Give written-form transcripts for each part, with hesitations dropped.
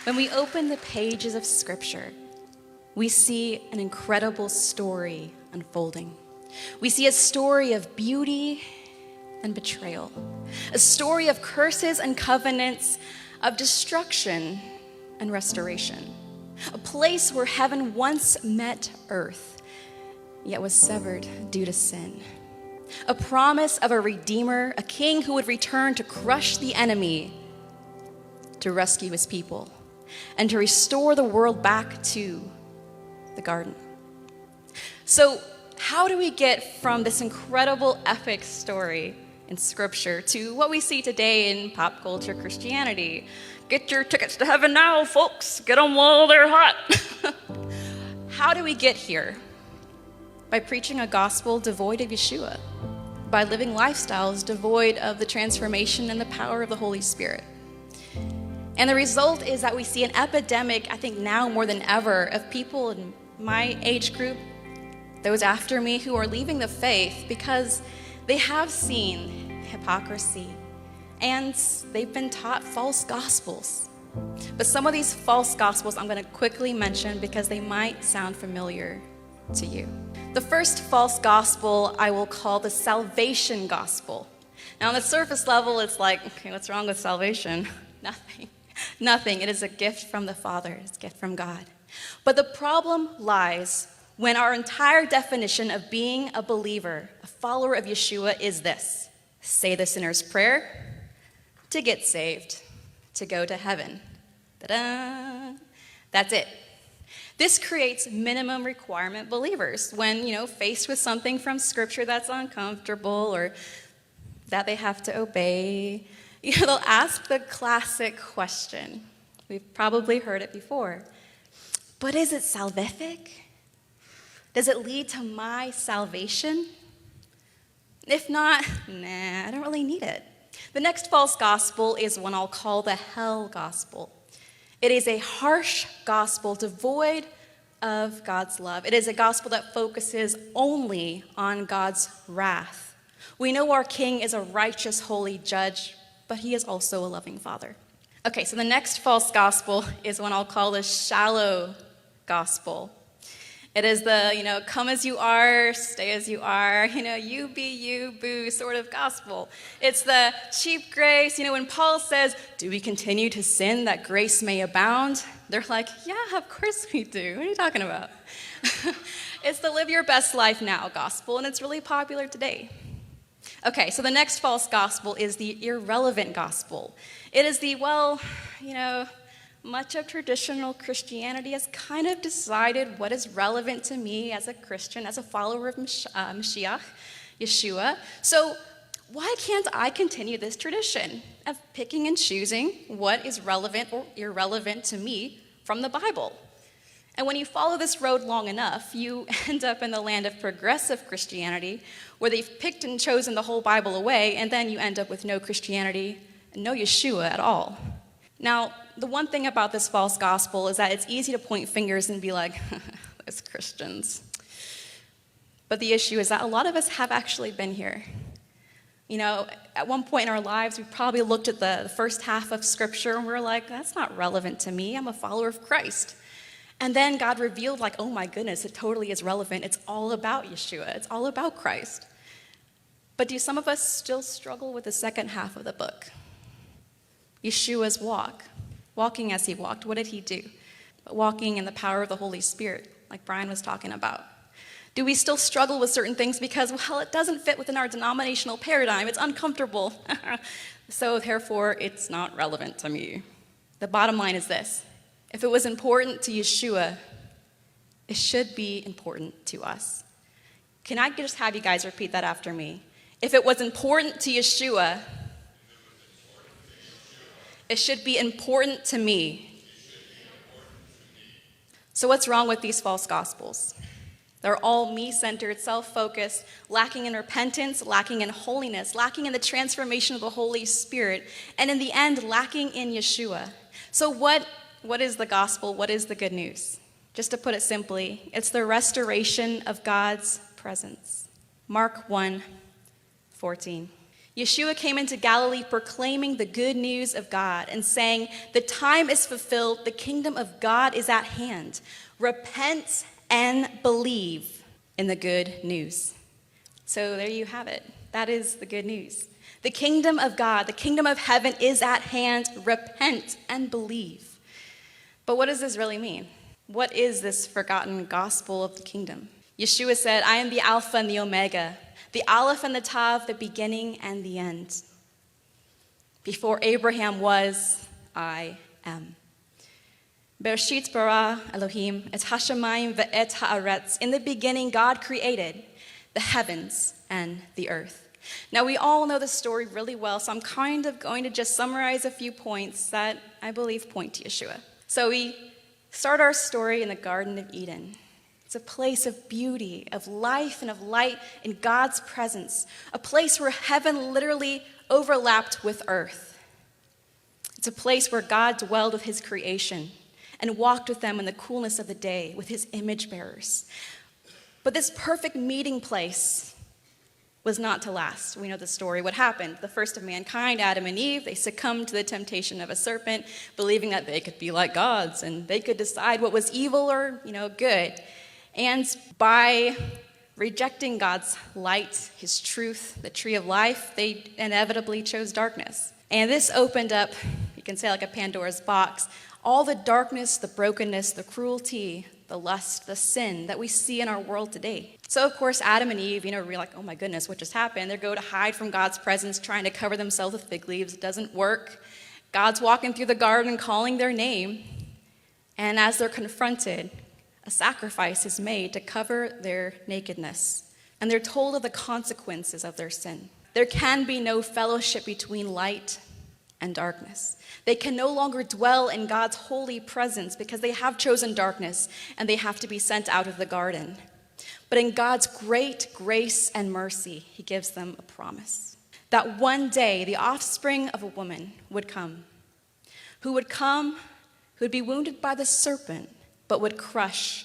When we open the pages of Scripture, we see an incredible story unfolding. We see a story of beauty and betrayal, a story of curses and covenants, of destruction and restoration, a place where heaven once met earth, yet was severed due to sin, a promise of a redeemer, a king who would return to crush the enemy, to rescue his people, and to restore the world back to the garden. So how do we get from this incredible epic story in Scripture to what we see today in pop culture Christianity? Get your tickets to heaven now, folks. Get them while they're hot. How do we get here? By preaching a gospel devoid of Yeshua, by living lifestyles devoid of the transformation and the power of the Holy Spirit. And the result is that we see an epidemic, I think now more than ever, of people in my age group, those after me, who are leaving the faith because they have seen hypocrisy and they've been taught false gospels. But some of these false gospels I'm going to quickly mention because they might sound familiar to you. The first false gospel I will call the salvation gospel. Now on the surface level, it's like, okay, what's wrong with salvation? Nothing. Nothing. It is a gift from the Father. It's a gift from God. But the problem lies when our entire definition of being a believer, a follower of Yeshua, is this: say the sinner's prayer to get saved, to go to heaven. Ta-da! That's it. This creates minimum requirement believers when, faced with something from Scripture that's uncomfortable or that they have to obey. They'll ask the classic question. We've probably heard it before. But is it salvific? Does it lead to my salvation? If not, I don't really need it. The next false gospel is one I'll call the hell gospel. It is a harsh gospel devoid of God's love. It is a gospel that focuses only on God's wrath. We know our King is a righteous, holy judge, but he is also a loving Father. Okay, so the next false gospel is one I'll call the shallow gospel. It is the, come as you are, stay as you are, you be you, boo sort of gospel. It's the cheap grace, when Paul says, do we continue to sin that grace may abound? They're like, yeah, of course we do. What are you talking about? It's the live your best life now gospel, and it's really popular today. Okay, so the next false gospel is the irrelevant gospel. It is the, much of traditional Christianity has kind of decided what is relevant to me as a Christian, as a follower of Mashiach, Yeshua. So why can't I continue this tradition of picking and choosing what is relevant or irrelevant to me from the Bible? And when you follow this road long enough, you end up in the land of progressive Christianity, where they've picked and chosen the whole Bible away, and then you end up with no Christianity and no Yeshua at all. Now, the one thing about this false gospel is that it's easy to point fingers and be like, those Christians. But the issue is that a lot of us have actually been here. At one point in our lives, we probably looked at the first half of Scripture and we're like, that's not relevant to me. I'm a follower of Christ. And then God revealed, oh my goodness, it totally is relevant. It's all about Yeshua. It's all about Christ. But do some of us still struggle with the second half of the book? Yeshua's walking as he walked. What did he do? But walking in the power of the Holy Spirit, like Brian was talking about. Do we still struggle with certain things because, it doesn't fit within our denominational paradigm. It's uncomfortable. So therefore, it's not relevant to me. The bottom line is this. If it was important to Yeshua, it should be important to us. Can I just have you guys repeat that after me? If it was important to Yeshua, it should be important to me. So what's wrong with these false gospels? They're all me-centered, self-focused, lacking in repentance, lacking in holiness, lacking in the transformation of the Holy Spirit, and in the end, lacking in Yeshua. So what is the gospel? What is the good news? Just to put it simply, it's the restoration of God's presence. Mark 1:14. Yeshua came into Galilee proclaiming the good news of God and saying, "The time is fulfilled, the kingdom of God is at hand. Repent and believe in the good news." So there you have it. That is the good news. The kingdom of God, the kingdom of heaven is at hand. Repent and believe. But what does this really mean? What is this forgotten gospel of the kingdom? Yeshua said, "I am the Alpha and the Omega, the Aleph and the Tav, the beginning and the end. Before Abraham was, I am. Bereshit bara Elohim et hashamayim ve'et haaretz. In the beginning, God created the heavens and the earth." Now, we all know the story really well, so I'm kind of going to just summarize a few points that I believe point to Yeshua. So we start our story in the Garden of Eden. It's a place of beauty, of life, and of light in God's presence, a place where heaven literally overlapped with earth. It's a place where God dwelled with his creation and walked with them in the coolness of the day with his image bearers. But this perfect meeting place was not to last. We know the story. What happened? The first of mankind, Adam and Eve, they succumbed to the temptation of a serpent, believing that they could be like gods and they could decide what was evil or, good. And by rejecting God's light, his truth, the tree of life, they inevitably chose darkness. And this opened up, you can say like a Pandora's box, all the darkness, the brokenness, the cruelty, the lust, the sin that we see in our world today. So of course, Adam and Eve, we're like, oh my goodness, what just happened? They go to hide from God's presence, trying to cover themselves with fig leaves. It doesn't work. God's walking through the garden, calling their name. And as they're confronted, a sacrifice is made to cover their nakedness. And they're told of the consequences of their sin. There can be no fellowship between light and darkness. They can no longer dwell in God's holy presence because they have chosen darkness and they have to be sent out of the garden. But in God's great grace and mercy, he gives them a promise that one day the offspring of a woman would come, who would be wounded by the serpent, but would crush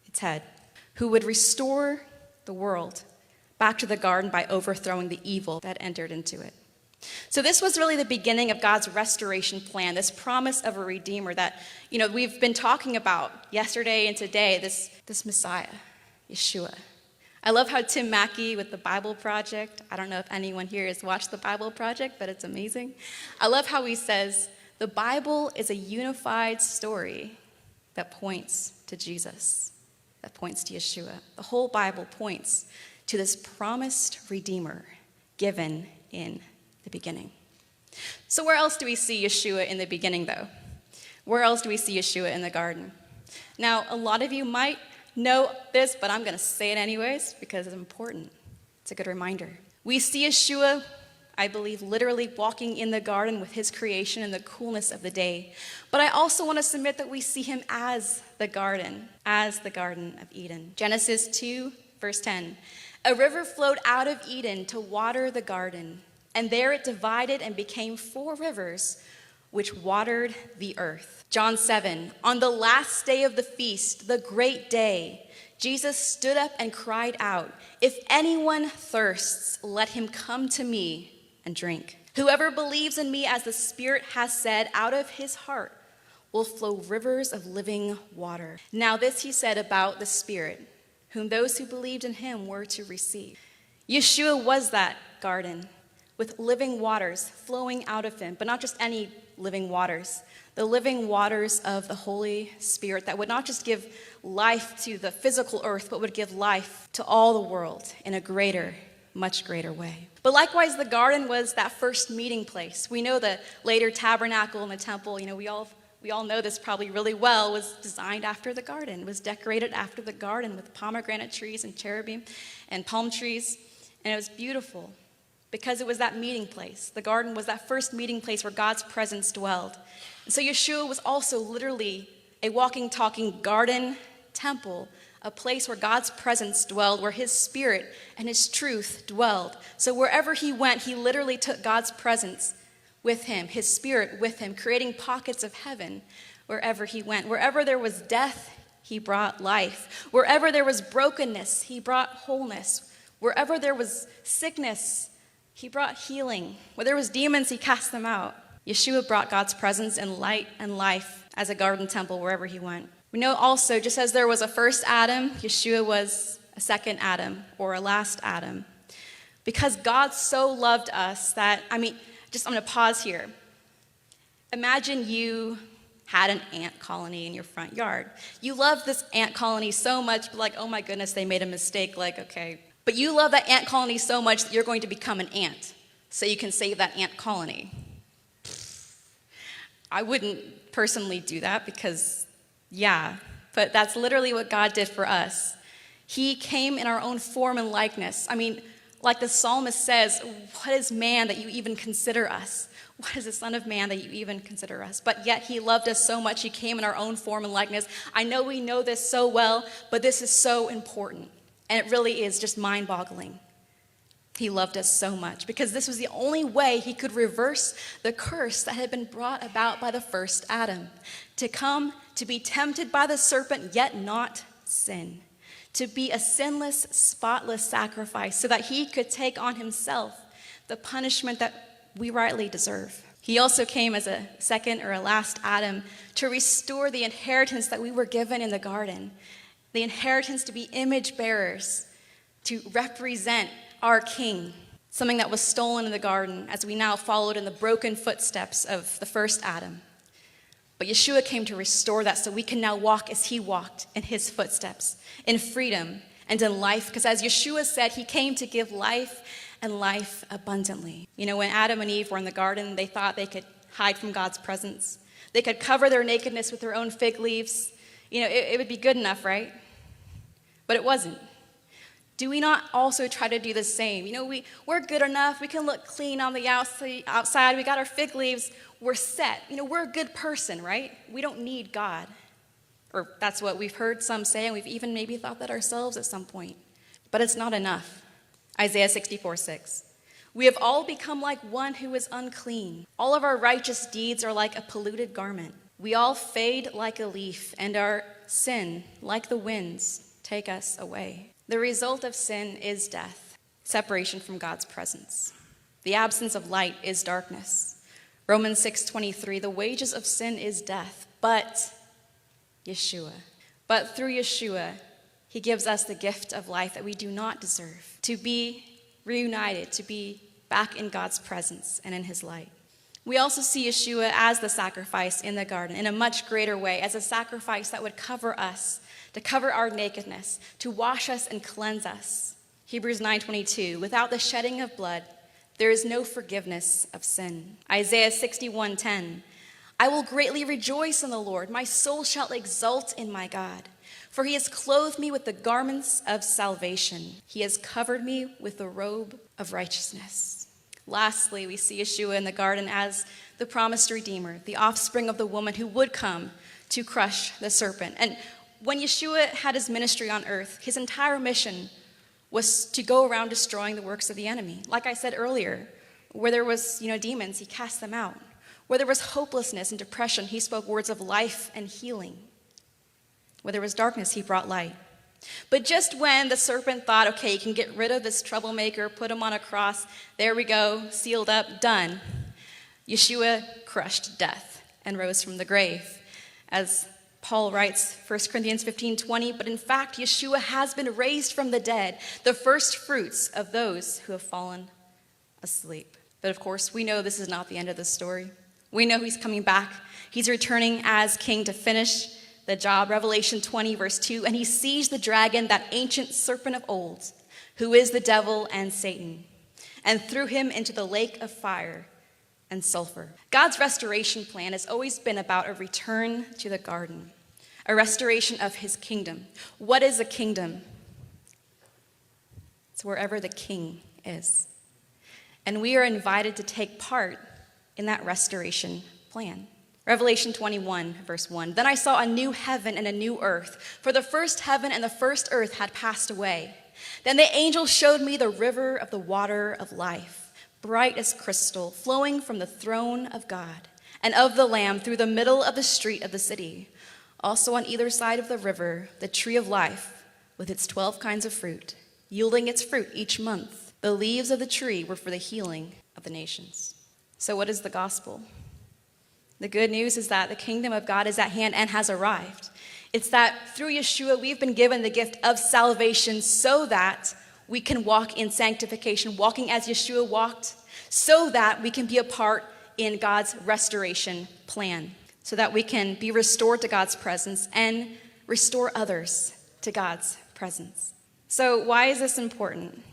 its head, who would restore the world back to the garden by overthrowing the evil that entered into it. So this was really the beginning of God's restoration plan, this promise of a redeemer that, we've been talking about yesterday and today, this Messiah, Yeshua. I love how Tim Mackey with the Bible Project, I don't know if anyone here has watched the Bible Project, but it's amazing. I love how he says, the Bible is a unified story that points to Jesus, that points to Yeshua. The whole Bible points to this promised Redeemer given in the beginning. So where else do we see Yeshua in the beginning, though? Where else do we see Yeshua in the garden? Now, a lot of you might know this, but I'm going to say it anyways because it's important. It's a good reminder. We see Yeshua, I believe, literally walking in the garden with his creation in the coolness of the day. But I also want to submit that we see him as the Garden of Eden. Genesis 2, verse 10. A river flowed out of Eden to water the garden, and there it divided and became 4 rivers, which watered the earth. John 7, on the last day of the feast, the great day, Jesus stood up and cried out, "If anyone thirsts, let him come to me and drink. Whoever believes in me, as the Spirit has said, out of his heart will flow rivers of living water." Now this he said about the Spirit, whom those who believed in him were to receive. Yeshua was that garden with living waters flowing out of him, but not just any living waters, the living waters of the Holy Spirit that would not just give life to the physical earth, but would give life to all the world in a greater, much greater way. But likewise, the garden was that first meeting place. We know the later tabernacle and the temple, we all know this probably really well, was designed after the garden, was decorated after the garden with pomegranate trees and cherubim and palm trees, and it was beautiful because it was that meeting place. The garden was that first meeting place where God's presence dwelled. And so Yeshua was also literally a walking, talking garden temple, a place where God's presence dwelled, where his Spirit and his truth dwelled. So wherever he went, he literally took God's presence with him, his Spirit with him, creating pockets of heaven wherever he went. Wherever there was death, he brought life. Wherever there was brokenness, he brought wholeness. Wherever there was sickness, He brought healing. Where there was demons, he cast them out. Yeshua brought God's presence and light and life as a garden temple wherever he went. We know also, just as there was a first Adam, Yeshua was a second Adam or a last Adam. Because God so loved us that, I'm going to pause here. Imagine you had an ant colony in your front yard. You love this ant colony so much, like, oh my goodness, they made a mistake, like, okay. But you love that ant colony so much that you're going to become an ant so you can save that ant colony. I wouldn't personally do that because, but that's literally what God did for us. He came in our own form and likeness. Like the psalmist says, what is man that you even consider us? What is the Son of Man that you even consider us? But yet he loved us so much, he came in our own form and likeness. I know we know this so well, but this is so important. And it really is just mind-boggling. He loved us so much because this was the only way he could reverse the curse that had been brought about by the first Adam. To come, to be tempted by the serpent, yet not sin. To be a sinless, spotless sacrifice so that he could take on himself the punishment that we rightly deserve. He also came as a second or a last Adam to restore the inheritance that we were given in the garden. The inheritance to be image bearers, to represent our King, something that was stolen in the garden as we now followed in the broken footsteps of the first Adam. But Yeshua came to restore that so we can now walk as he walked in his footsteps, in freedom and in life. Because as Yeshua said, he came to give life and life abundantly. When Adam and Eve were in the garden, they thought they could hide from God's presence. They could cover their nakedness with their own fig leaves. It would be good enough, right? But it wasn't. Do we not also try to do the same? We're good enough. We can look clean on the outside. We got our fig leaves. We're set. We're a good person, right? We don't need God. Or that's what we've heard some say, and we've even maybe thought that ourselves at some point. But it's not enough. Isaiah 64:6. We have all become like one who is unclean. All of our righteous deeds are like a polluted garment. We all fade like a leaf, and our sin, like the winds, take us away. The result of sin is death, separation from God's presence. The absence of light is darkness. Romans 6:23, the wages of sin is death, but through Yeshua, he gives us the gift of life that we do not deserve, to be reunited, to be back in God's presence and in his light. We also see Yeshua as the sacrifice in the garden in a much greater way, as a sacrifice that would cover us, to cover our nakedness, to wash us and cleanse us. Hebrews 9:22, without the shedding of blood, there is no forgiveness of sin. Isaiah 61:10, I will greatly rejoice in the Lord. My soul shall exult in my God. For he has clothed me with the garments of salvation. He has covered me with the robe of righteousness. Lastly, we see Yeshua in the garden as the promised Redeemer, the offspring of the woman who would come to crush the serpent. And when Yeshua had his ministry on earth, his entire mission was to go around destroying the works of the enemy. Like I said earlier, where there was, demons, he cast them out. Where there was hopelessness and depression, he spoke words of life and healing. Where there was darkness, he brought light. But just when the serpent thought, okay, you can get rid of this troublemaker, put him on a cross, there we go, sealed up, done. Yeshua crushed death and rose from the grave. As Paul writes, 1 Corinthians 15:20, but in fact, Yeshua has been raised from the dead, the first fruits of those who have fallen asleep. But of course, we know this is not the end of the story. We know he's coming back. He's returning as king to finish the job. Revelation 20, verse 2, and he sees the dragon, that ancient serpent of old, who is the devil and Satan, and threw him into the lake of fire and sulfur. God's restoration plan has always been about a return to the garden, a restoration of his kingdom. What is a kingdom? It's wherever the king is. And we are invited to take part in that restoration plan. Revelation 21, verse 1, then I saw a new heaven and a new earth, for the first heaven and the first earth had passed away. Then the angel showed me the river of the water of life, bright as crystal, flowing from the throne of God and of the Lamb through the middle of the street of the city. Also on either side of the river, the tree of life with its 12 kinds of fruit, yielding its fruit each month. The leaves of the tree were for the healing of the nations. So what is the gospel? The good news is that the kingdom of God is at hand and has arrived. It's that through Yeshua, we've been given the gift of salvation so that we can walk in sanctification, walking as Yeshua walked, so that we can be a part in God's restoration plan, so that we can be restored to God's presence and restore others to God's presence. So why is this important?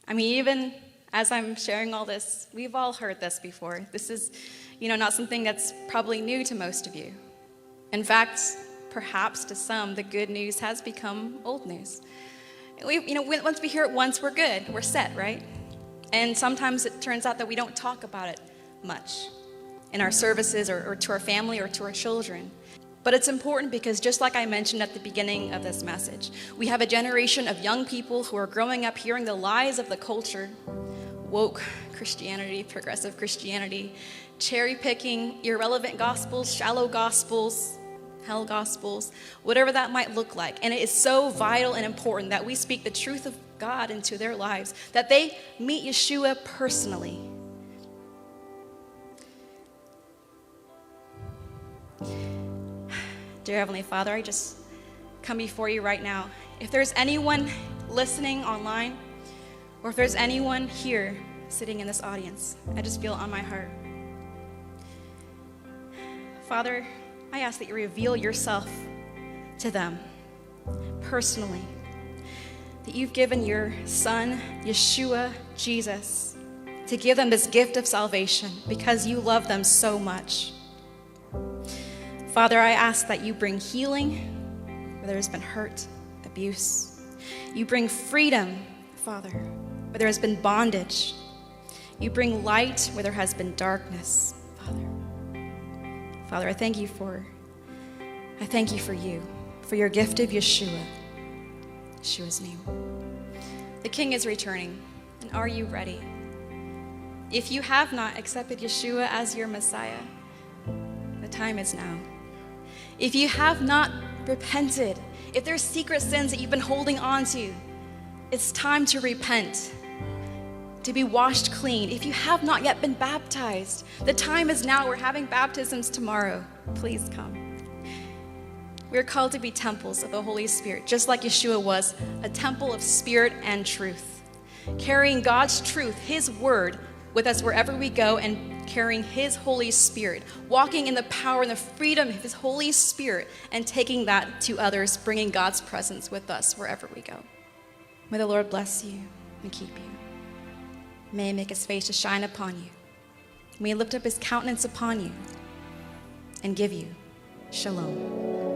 I mean, even as I'm sharing all this, we've all heard this before. This is, not something that's probably new to most of you. In fact, perhaps to some, the good news has become old news. Once we hear it once, we're good. We're set, right? And sometimes it turns out that we don't talk about it much in our services or to our family or to our children. But it's important because just like I mentioned at the beginning of this message, we have a generation of young people who are growing up hearing the lies of the culture, woke Christianity, progressive Christianity, cherry-picking irrelevant gospels, shallow gospels, hell gospels, whatever that might look like. And it is so vital and important that we speak the truth of God into their lives, that they meet Yeshua personally. Dear Heavenly Father, I just come before you right now. If there's anyone listening online, or if there's anyone here sitting in this audience, I just feel on my heart. Father, I ask that you reveal yourself to them personally, that you've given your Son, Yeshua, Jesus, to give them this gift of salvation because you love them so much. Father, I ask that you bring healing where there has been hurt, abuse. You bring freedom, Father, where there has been bondage. You bring light where there has been darkness, Father. Father, I thank you for you, for your gift of Yeshua. Yeshua's name. The King is returning, and are you ready? If you have not accepted Yeshua as your Messiah, the time is now. If you have not repented, if there's secret sins that you've been holding on to, it's time to repent, to be washed clean. If you have not yet been baptized, the time is now. We're having baptisms tomorrow. Please come. We're called to be temples of the Holy Spirit, just like Yeshua was, a temple of spirit and truth, carrying God's truth, his word, with us wherever we go, and carrying his Holy Spirit, walking in the power and the freedom of his Holy Spirit, and taking that to others, bringing God's presence with us wherever we go. May the Lord bless you and keep you. May he make his face to shine upon you. May he lift up his countenance upon you and give you shalom.